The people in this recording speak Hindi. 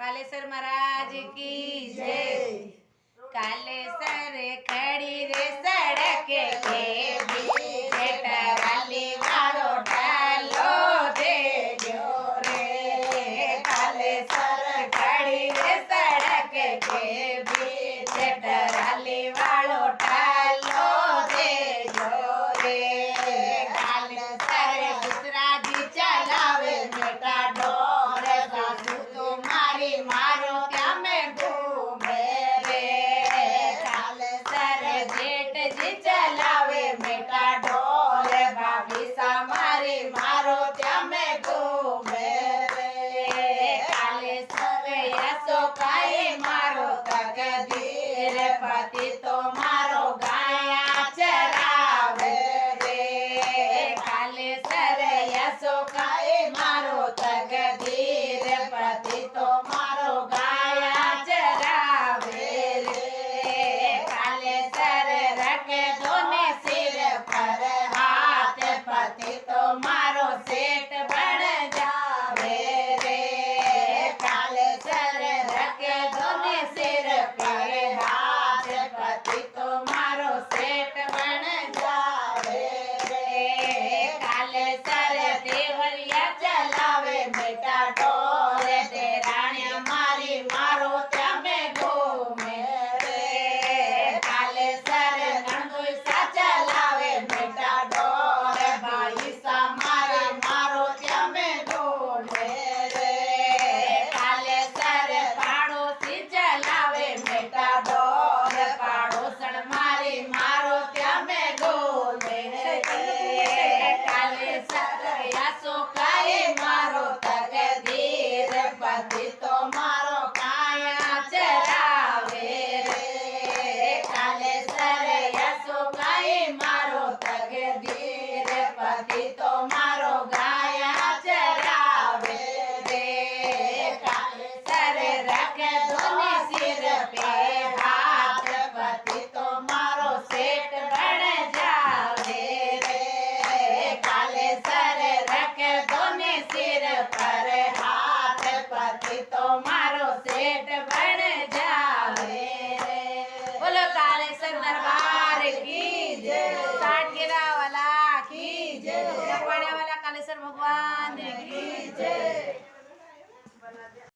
कालेसर महाराज की जय। कालेसर खड़ी रे सड़क के बीच वाली वालो डालो दे जो रे। कालेसर खड़ी रे सड़क के बीच वाली वालो डालो दे जो रे। कालेसर दूसरा जी चलावे बेटा डोर सासू तुम्हारी मारो क्या में घूमे रे। कालेसर जेठ जी चलावे बेटा डोर भाभी समारी मारो क्या में घूमे रे। कालेसर यसो काई मारो तकदीर पति तो मारो गाया चरावे रे। कालेसर यसो काई मारो तकदीर पति तो मारो गाया चरावे रे। कालेसर रख दोने सिर पर हाथ पति तो मारो सेठ बन जावे रे। कालेसर रख दोने सिर पर हाथ पति तो मारो सेठ बन जावे रे। कालेसर देवरिया चलावे बेटा डोर देराणिया मारी मारो त्या में घूमे रे। कालेसर नंदुई सा चलावे बेटा डोर भाई सा मारी मारो त्या में घूमे रे। कालेसर पाड़ोसी चलावे बेटा डोर पाड़ोसन मारी मारो त्या में घूमे रे। कालेसर यासो काई मारो तकदीर पति तो मारो काया चरावे रे। कालेसर यसो काई मारो तकदीर पति तो मारो गाया चरावे रे। कालेसर रख दोने सिर पे हाथ पति तो मारो सेठ बन जावे रे। कालेसर रख दोने सिर पर हाथ पति तो मारो सेठ बन जावे रे। बोलो कालेसर दरबार